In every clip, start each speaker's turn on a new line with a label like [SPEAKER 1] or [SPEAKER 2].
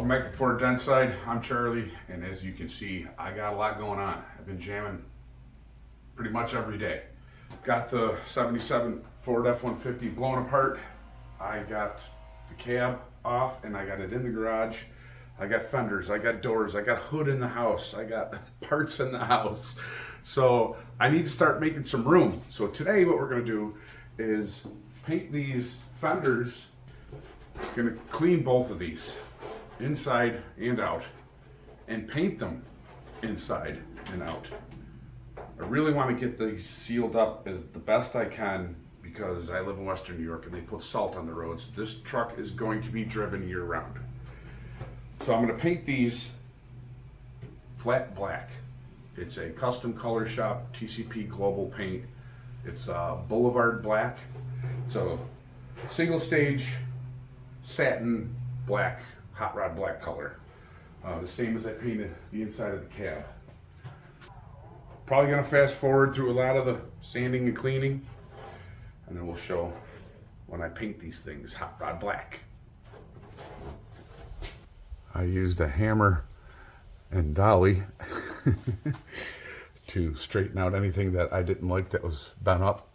[SPEAKER 1] Welcome back to Ford DentSide. I'm Charlie, and as you can see, I got a lot going on. I've been jamming pretty much every day. Got the 77 Ford F-150 blown apart. I got the cab off and I got it in the garage. I got fenders, I got doors, I got hood in the house, I got parts in the house. So I need to start making some room. So today what we're gonna do is paint these fenders. Gonna clean both of these, inside and out, and paint them inside and out. I really want to get these sealed up as the best I can because I live in Western New York and they put salt on the roads. This truck is going to be driven year round. So I'm going to paint these flat black. It's a custom color shop TCP Global paint. It's Boulevard black. It's a single stage satin black, hot rod black color. The same as I painted the inside of the cab. Probably gonna fast forward through a lot of the sanding and cleaning, and then we'll show when I paint these things hot rod black. I used a hammer and dolly to straighten out anything that I didn't like that was bent up.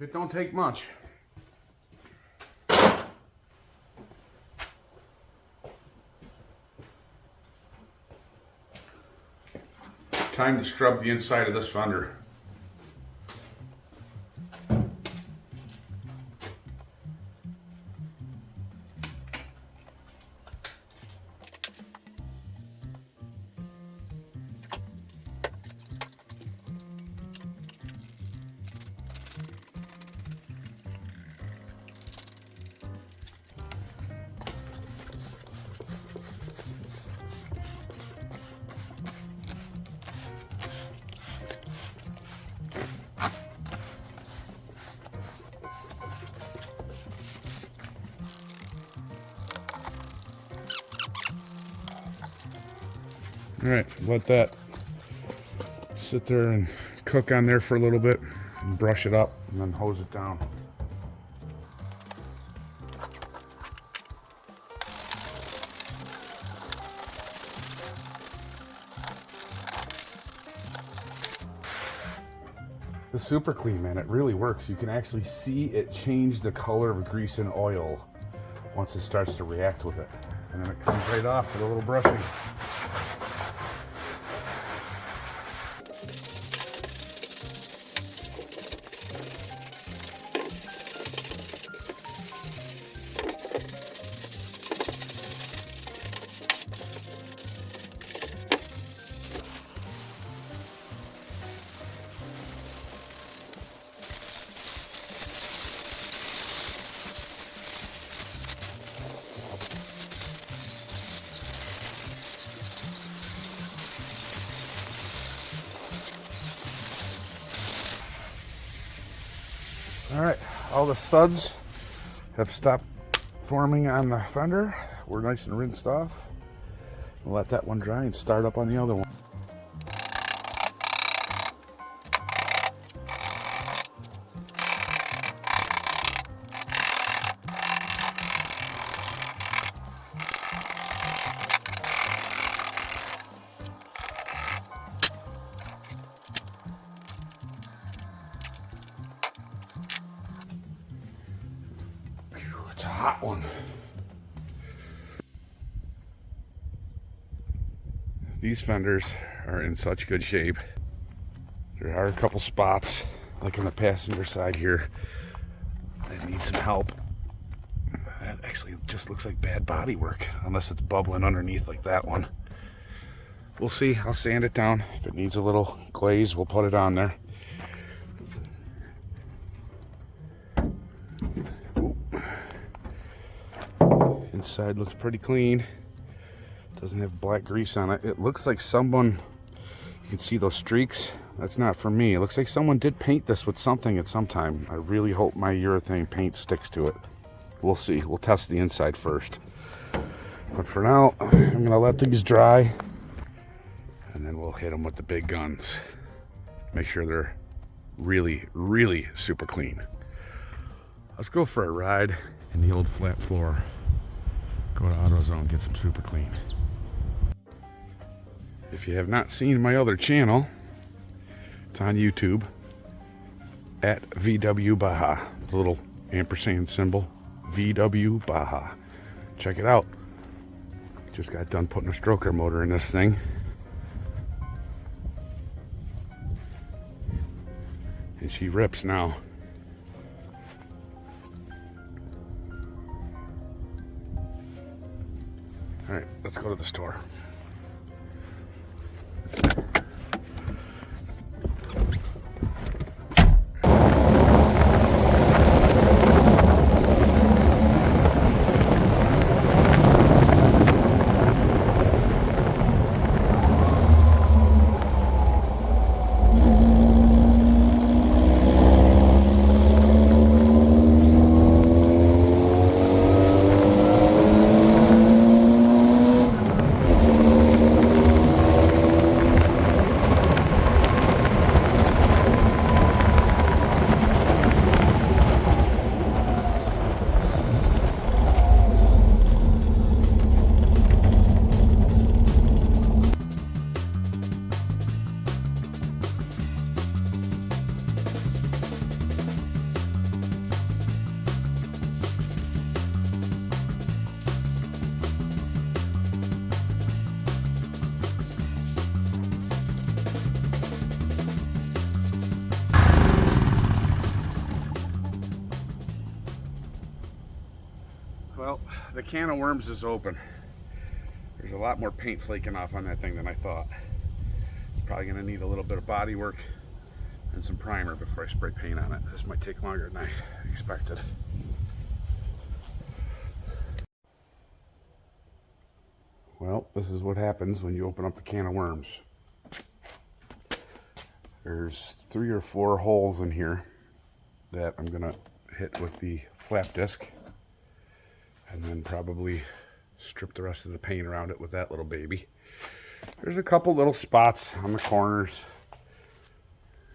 [SPEAKER 1] It don't take much. Time to scrub the inside of this fender. All right, let that sit there and cook on there for a little bit and brush it up and then hose it down. It's super clean, man. It really works. You can actually see it change the color of grease and oil once it starts to react with it. And then it comes right off with a little brushing. All right, all the suds have stopped forming on the fender. We're nice and rinsed off. We'll let that one dry and start up on the other one. It's a hot one. These fenders are in such good shape. There are a couple spots, like on the passenger side here, that need some help. That actually just looks like bad body work, unless it's bubbling underneath like that one. We'll see. I'll sand it down. If it needs a little glaze, we'll put it on there. Inside looks pretty clean. Doesn't have black grease on it. It looks like someone, you can see those streaks. That's not for me. It looks like someone did paint this with something at some time. I really hope my urethane paint sticks to it. We'll see. We'll test the inside first. But for now, I'm gonna let these dry and then we'll hit them with the big guns. Make sure they're really, really super clean. Let's go for a ride in the old flat floor. Go to AutoZone, get some super clean. If you have not seen my other channel, it's on YouTube at VW Baja. The little ampersand symbol, VW Baja. Check it out. Just got done putting a stroker motor in this thing. And she rips now. All right, let's go to the store. Well, the can of worms is open. There's a lot more paint flaking off on that thing than I thought. It's probably gonna need a little bit of body work and some primer before I spray paint on it. This might take longer than I expected. Well, this is what happens when you open up the can of worms. There's 3 or 4 holes in here that I'm gonna hit with the flap disc, and then probably strip the rest of the paint around it with that little baby. There's a couple little spots on the corners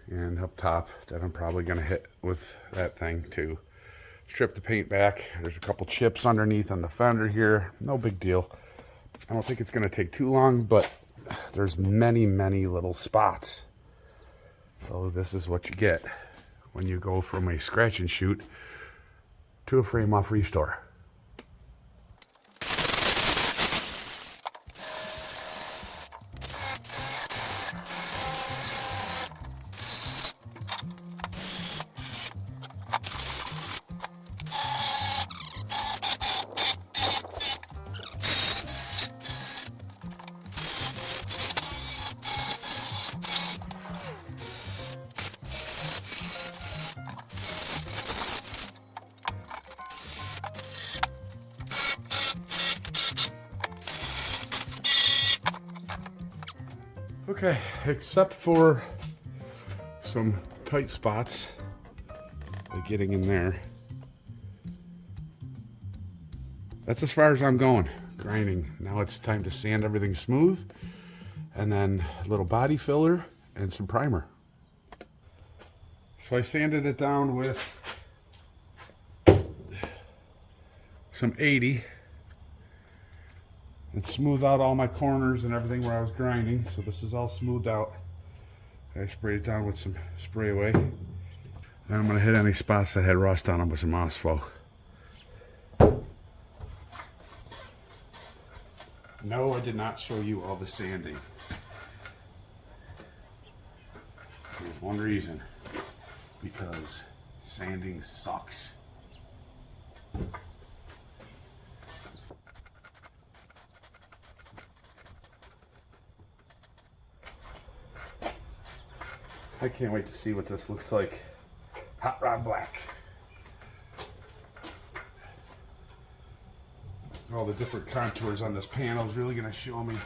[SPEAKER 1] and up top that I'm probably going to hit with that thing to strip the paint back. There's a couple chips underneath on the fender here. No big deal. I don't think it's going to take too long, but there's many, many little spots. So this is what you get when you go from a scratch and shoot to a frame off restore. Okay, except for some tight spots, like getting in there. That's as far as I'm going, grinding. Now it's time to sand everything smooth, and then a little body filler and some primer. So I sanded it down with some 80. And smooth out all my corners and everything where I was grinding. So this is all smoothed out. I sprayed it down with some spray away. Then I'm going to hit any spots that had rust on them with some Ospho. No, I did not show you all the sanding. There's one reason. Because sanding sucks. I can't wait to see what this looks like. Hot rod black. All the different contours on this panel is really going to show me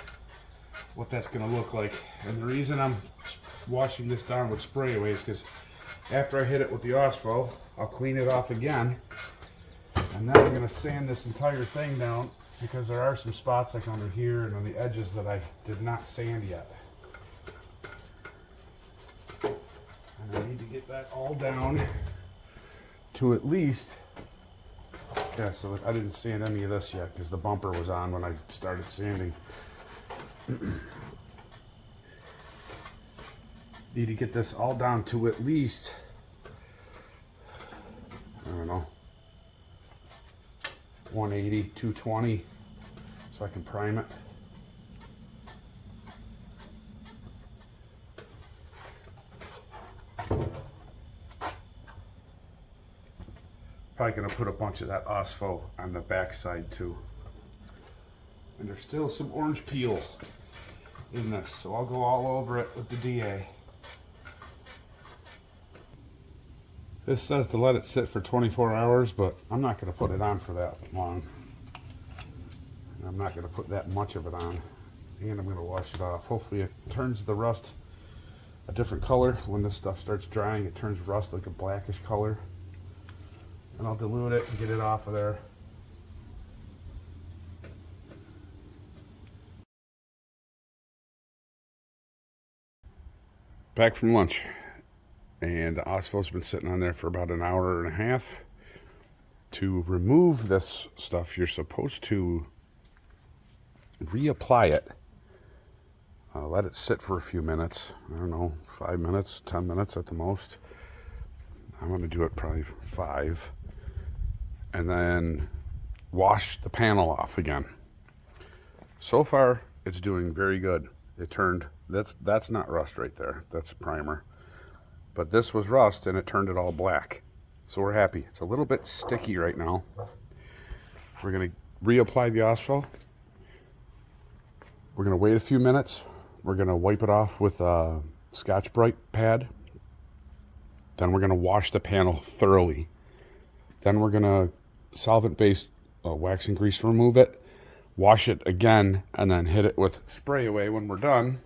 [SPEAKER 1] what that's going to look like. And the reason I'm washing this down with spray away is because after I hit it with the Ospho, I'll clean it off again. And then I'm going to sand this entire thing down because there are some spots like under here and on the edges that I did not sand yet. I need to get that all down to at least, yeah, so I didn't sand any of this yet because the bumper was on when I started sanding. Need to get this all down to at least, I don't know, 180, 220, so I can prime it. Probably gonna put a bunch of that Ospho on the back side too. And there's still some orange peel in this, so I'll go all over it with the DA. This says to let it sit for 24 hours, but I'm not gonna put it on for that long. I'm not gonna put that much of it on. And I'm gonna wash it off. Hopefully it turns the rust a different color. When this stuff starts drying, it turns rust like a blackish color. And I'll dilute it and get it off of there. Back from lunch, and the Ospho's been sitting on there for about an hour and a half. To remove this stuff, you're supposed to reapply it. Let it sit for a few minutes. I don't know, 5 minutes, 10 minutes at the most. I'm going to do it probably 5. And then wash the panel off again. So far, it's doing very good. It turned, that's not rust right there. That's primer. But this was rust and it turned it all black. So we're happy. It's a little bit sticky right now. We're going to reapply the Ospho. We're going to wait a few minutes. We're going to wipe it off with a Scotch-Brite pad. Then we're going to wash the panel thoroughly. Then we're going to solvent-based wax and grease remove it, wash it again, and then hit it with spray away when we're done.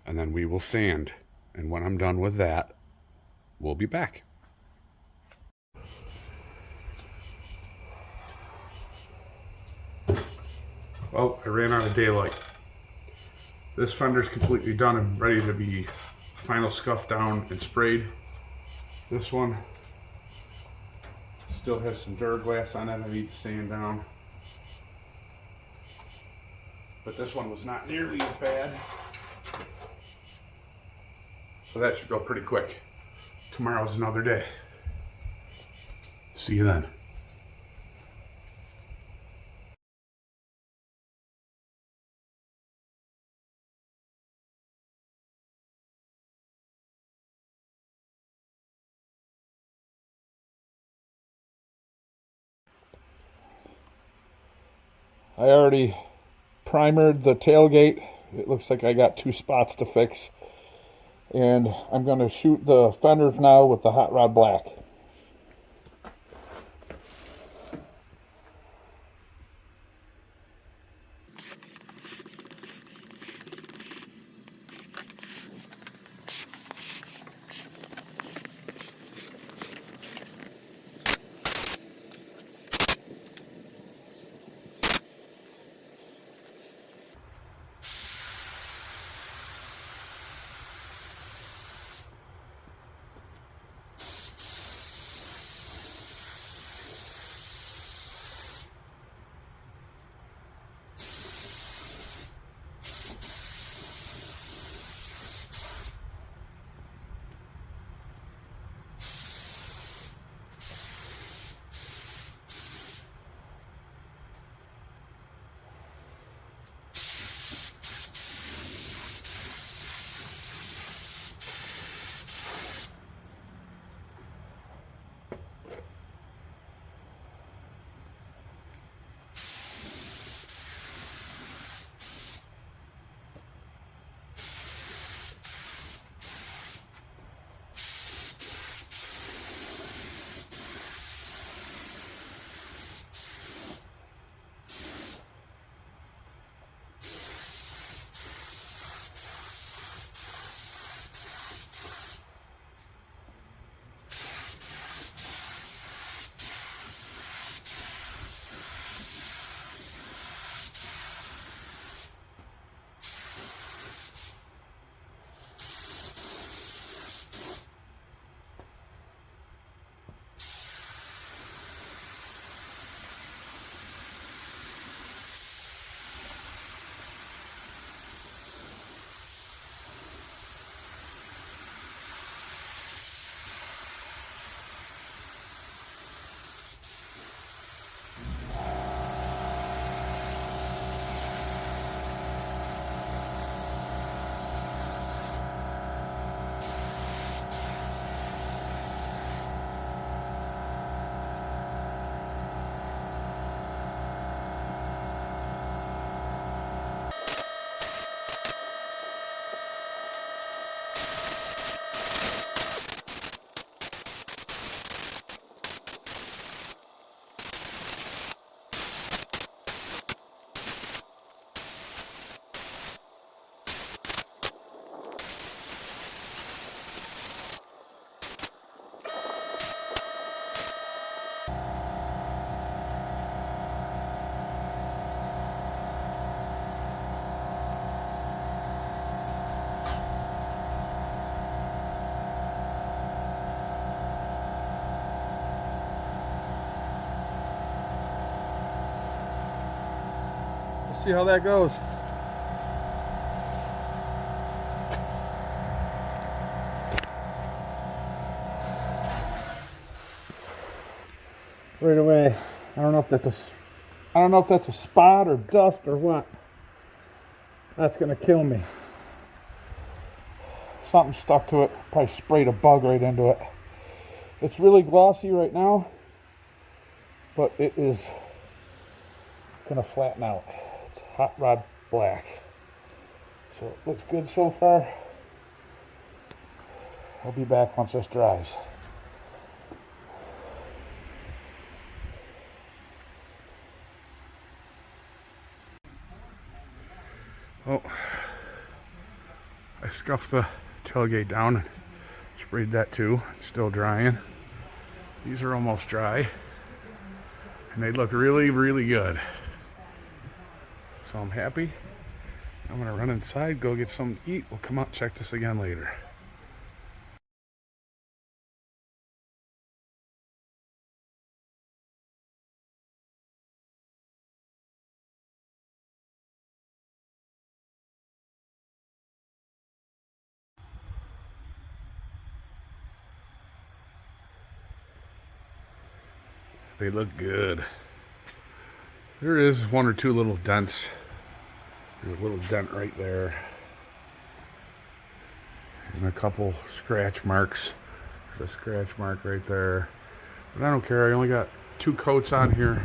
[SPEAKER 1] And then we will sand. And when I'm done with that, we'll be back. Well, I ran out of daylight. This fender's completely done and ready to be final scuffed down and sprayed. This one still has some Duraglass on it I need to sand down. But this one was not nearly as bad. So that should go pretty quick. Tomorrow's another day. See you then. I already primered the tailgate. It looks like I got 2 spots to fix. And I'm going to shoot the fenders now with the hot rod black.
[SPEAKER 2] see how that goes. Right away. I don't know if that's a spot or dust or what. That's gonna kill me. Something stuck to it. Probably sprayed a bug right into it. It's really glossy right now, but it is gonna flatten out. It's hot rod black. So it looks good so far. I'll be back once this dries. Oh, I scuffed the tailgate down and sprayed that too. It's still drying. These are almost dry. And they look really, really good. So I'm happy. I'm gonna run inside, go get something to eat. We'll come out and check this again later. They look good. There is one or two little dents. There's a little dent right there. And a couple scratch marks. There's a scratch mark right there. But I don't care. I only got 2 coats on here.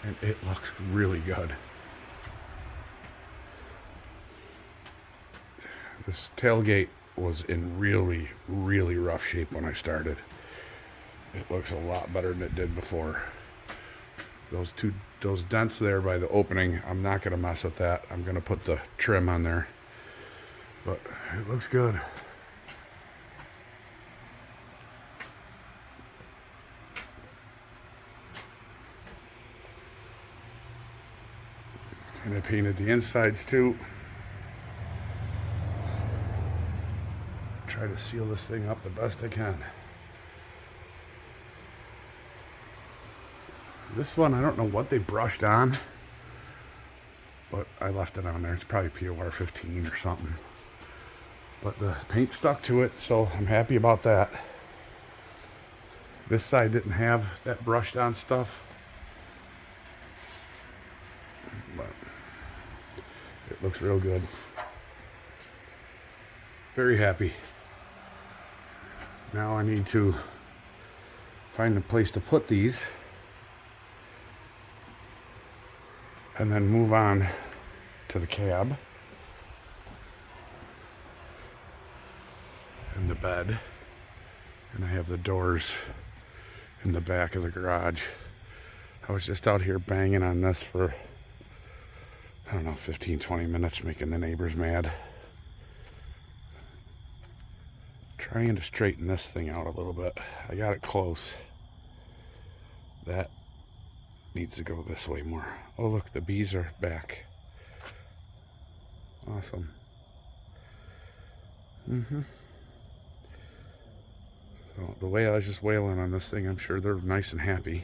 [SPEAKER 2] And it looks really good. This tailgate was in really, really rough shape when I started. It looks a lot better than it did before. Those dents there by the opening, I'm not going to mess with that. I'm going to put the trim on there. But it looks good. And I painted the insides too. Try to seal this thing up the best I can. This one, I don't know what they brushed on, but I left it on there. It's probably POR 15 or something. But the paint stuck to it, so I'm happy about that. This side didn't have that brushed on stuff, but it looks real good. Very happy. Now I need to find a place to put these. And then move on to the cab and the bed. And I have the doors in the back of the garage. I was just out here banging on this for, I don't know, 15, 20 minutes, making the neighbors mad. Trying to straighten this thing out a little bit. I got it close. That needs to go this way more. Oh look, the bees are back. Awesome. So the way I was just wailing on this thing, I'm sure they're nice and happy.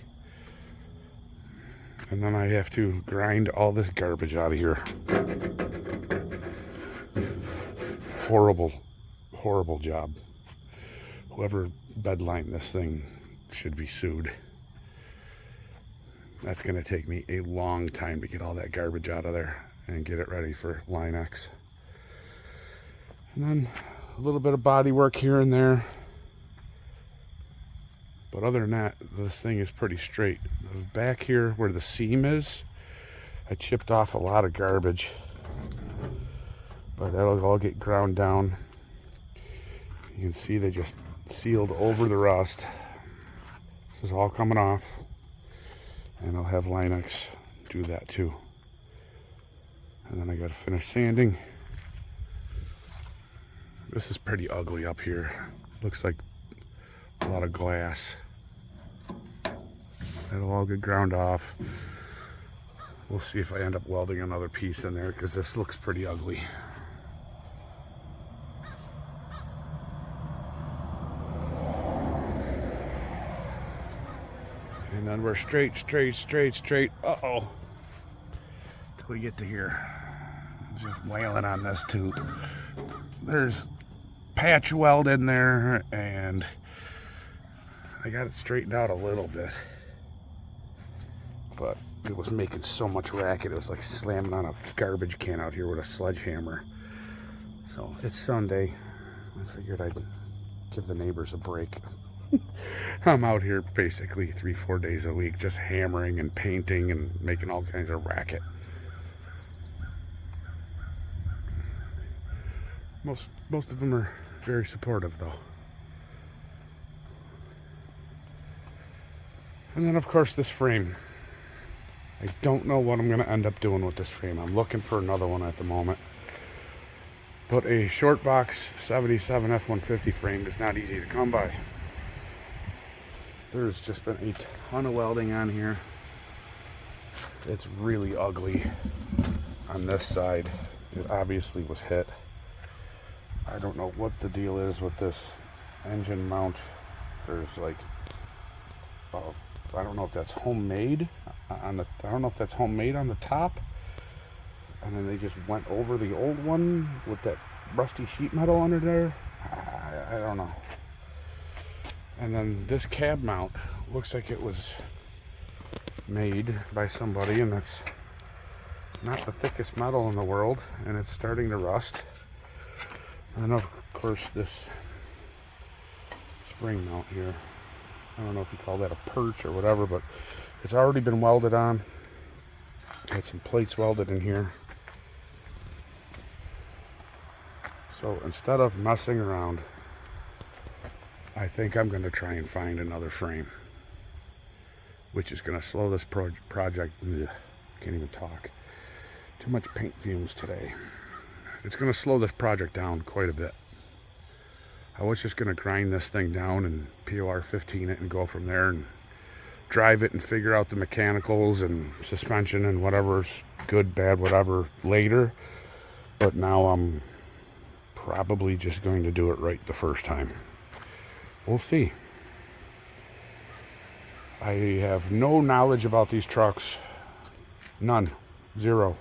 [SPEAKER 2] And then I have to grind all this garbage out of here. Horrible, horrible job. Whoever bedlined this thing should be sued. That's going to take me a long time to get all that garbage out of there and get it ready for Line X. And then a little bit of body work here and there. But other than that, this thing is pretty straight. Back here where the seam is, I chipped off a lot of garbage. But that'll all get ground down. You can see they just sealed over the rust. This is all coming off. And I'll have Line X do that too. And then I gotta finish sanding. This is pretty ugly up here. Looks like a lot of glass. That'll all get ground off. We'll see if I end up welding another piece in there because this looks pretty ugly. And then we're straight. Uh-oh. we get to here. Just wailing on this tube. There's patch weld in there, and I got it straightened out a little bit, but it was making so much racket. It was like slamming on a garbage can out here with a sledgehammer. So it's Sunday. I figured I'd give the neighbors a break. I'm out here basically 3-4 days a week, just hammering and painting and making all kinds of racket. Most of them are very supportive, though. And then, of course, this frame. I don't know what I'm going to end up doing with this frame. I'm looking for another one at the moment. But a short box 77 F150 frame is not easy to come by. There's just been a ton of welding on here. It's really ugly on this side. It obviously was hit. I don't know what the deal is with this engine mount. There's like, I don't know if that's homemade on the, I don't know if that's homemade on the top, and then they just went over the old one with that rusty sheet metal under there. I don't know. And then this cab mount looks like it was made by somebody, and that's not the thickest metal in the world, and it's starting to rust. And of course this spring mount here, I don't know if you call that a perch or whatever, but it's already been welded on. Got some plates welded in here. So instead of messing around, I think I'm going to try and find another frame, which is going to slow this project. Ugh, can't even talk. Too much paint fumes today. It's going to slow this project down quite a bit. I was just going to grind this thing down and POR 15 it and go from there and drive it and figure out the mechanicals and suspension and whatever's good, bad, whatever later. But now I'm probably just going to do it right the first time. We'll see. I have no knowledge about these trucks. None. Zero.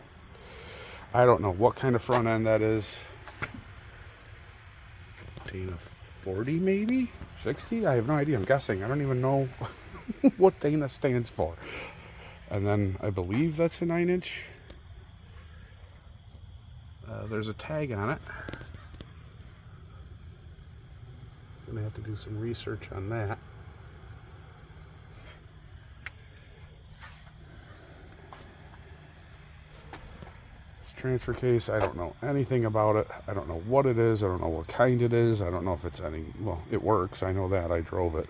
[SPEAKER 2] I don't know what kind of front end that is. Dana 40 maybe? 60? I have no idea. I'm guessing. I don't even know what Dana stands for. And then I believe that's a 9-inch. There's a tag on it. Gonna have to do some research on that. Transfer case, I don't know anything about it. I don't know what it is. I don't know what kind it is. I don't know if it's any, well, it works. I know that. I drove it.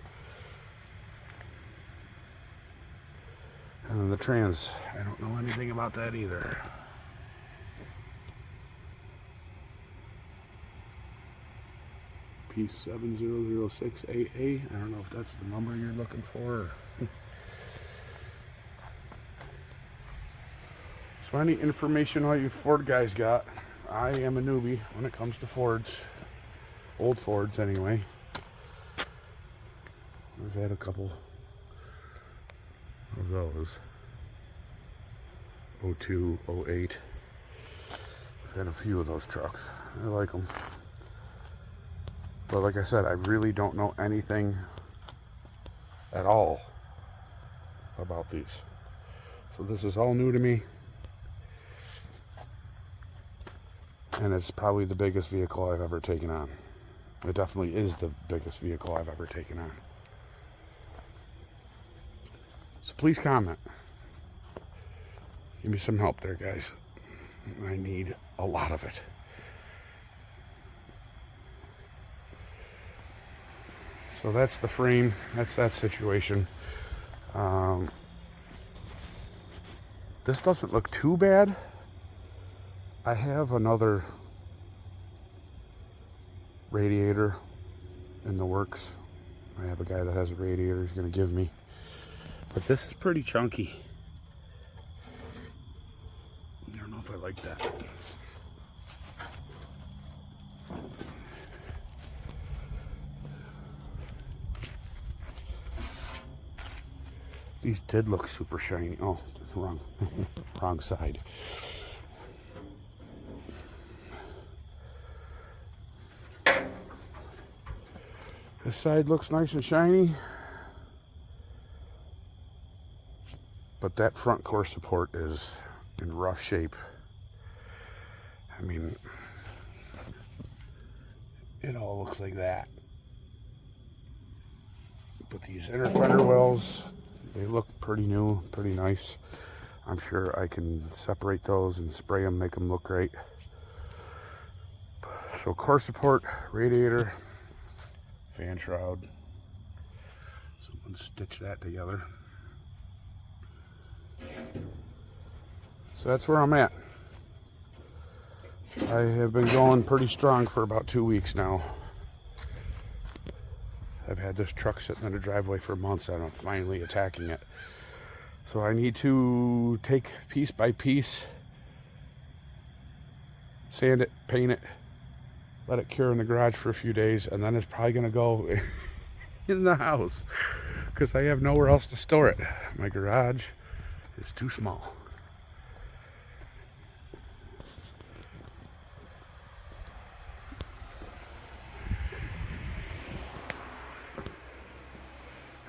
[SPEAKER 2] And then the trans, I don't know anything about that either. P7006AA. I don't know if that's the number you're looking for. So any information all you Ford guys got, I am a newbie when it comes to Fords. Old Fords anyway. I've had a couple of those. 02, 08. I've had a few of those trucks. I like them. But like I said, I really don't know anything at all about these. So this is all new to me. And it's probably the biggest vehicle I've ever taken on. It definitely is the biggest vehicle I've ever taken on. So please comment. Give me some help there, guys. I need a lot of it. So that's the frame. That's that situation. This doesn't look too bad. I have another radiator in the works. I have a guy that has a radiator he's going to give me. But this is pretty chunky. I don't know if I like that. These did look super shiny. Oh, wrong side. This side looks nice and shiny, but that front core support is in rough shape. I mean, it all looks like that. But these inner fender wells, they look pretty new, pretty nice. I'm sure I can separate those and spray them, make them look great. So core support, radiator, fan shroud. Someone stitch that together. So that's where I'm at. I have been going pretty strong for about 2 weeks now. I've had this truck sitting in the driveway for months and I'm finally attacking it. So I need to take piece by piece, sand it, paint it, let it cure in the garage for a few days, and then it's probably gonna go in the house because I have nowhere else to store it. My garage is too small.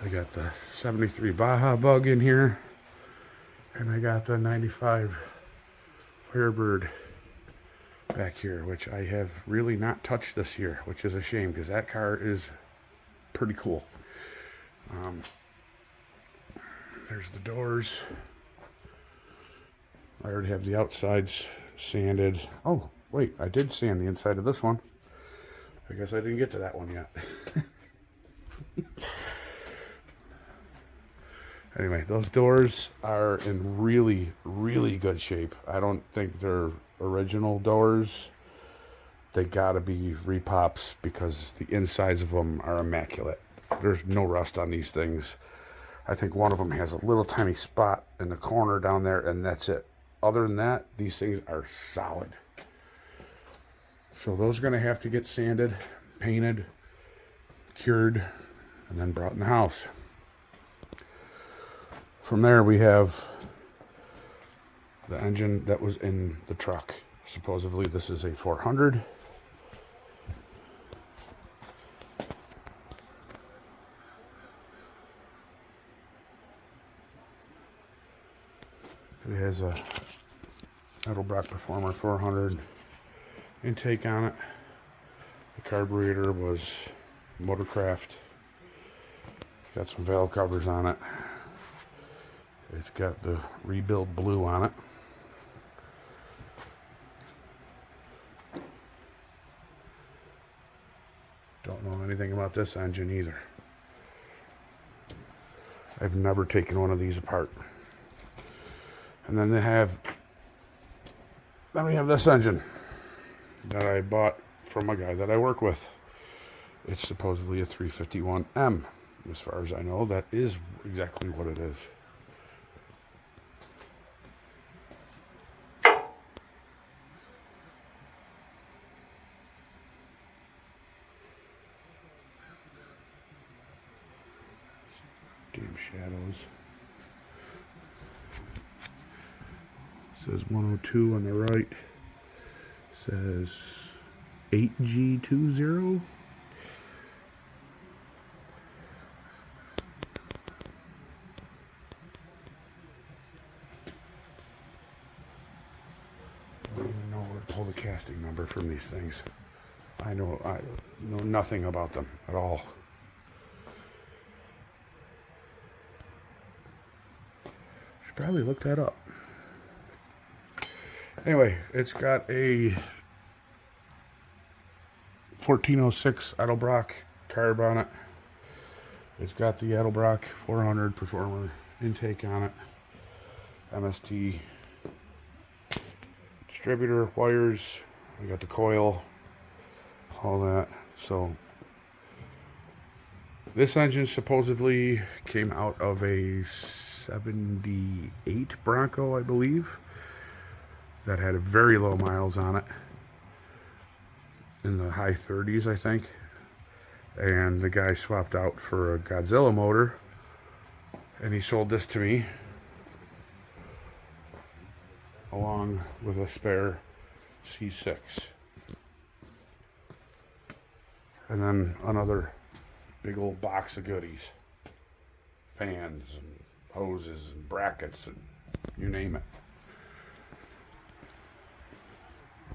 [SPEAKER 2] I got the 73 Baja Bug in here, and I got the 95 Firebird back here, which I have really not touched this year, which is a shame because that car is pretty cool. There's the doors. I already have the outsides sanded. Oh, wait, I did sand the inside of this one. I guess I didn't get to that one yet. Anyway, those doors are in really, really good shape. I don't think they're original doors. They gotta be repops because the insides of them are immaculate. There's no rust on these things. I think one of them has a little tiny spot in the corner down there, and that's it. Other than that, these things are solid. So those are gonna have to get sanded, painted, cured, and then brought in the house. From there, we have the engine that was in the truck. Supposedly, this is a 400. It has a Edelbrock Performer 400 intake on it. The carburetor was Motorcraft. Got some valve covers on it. It's got the rebuild blue on it. Don't know anything about this engine either. I've never taken one of these apart. And then we have this engine that I bought from a guy that I work with. It's supposedly a 351M. As far as I know, that is exactly what it is. Game shadows. Says 102 on the right. Says 8G20. I don't even know where to pull the casting number from these things. I know nothing about them at all. Should probably look that up. Anyway, it's got a 1406 Edelbrock carb on it. It's got the Edelbrock 400 Performer intake on it. MST distributor wires. I got the coil, all that. So this engine supposedly came out of a 78 Bronco, I believe, that had very low miles on it, in the high 30s, I think. And the guy swapped out for a Godzilla motor, and he sold this to me along with a spare C6. And then another big old box of goodies. Fans and hoses and brackets and you name it.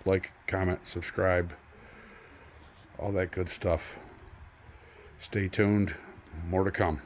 [SPEAKER 2] Like, comment, subscribe, all that good stuff. Stay tuned, more to come.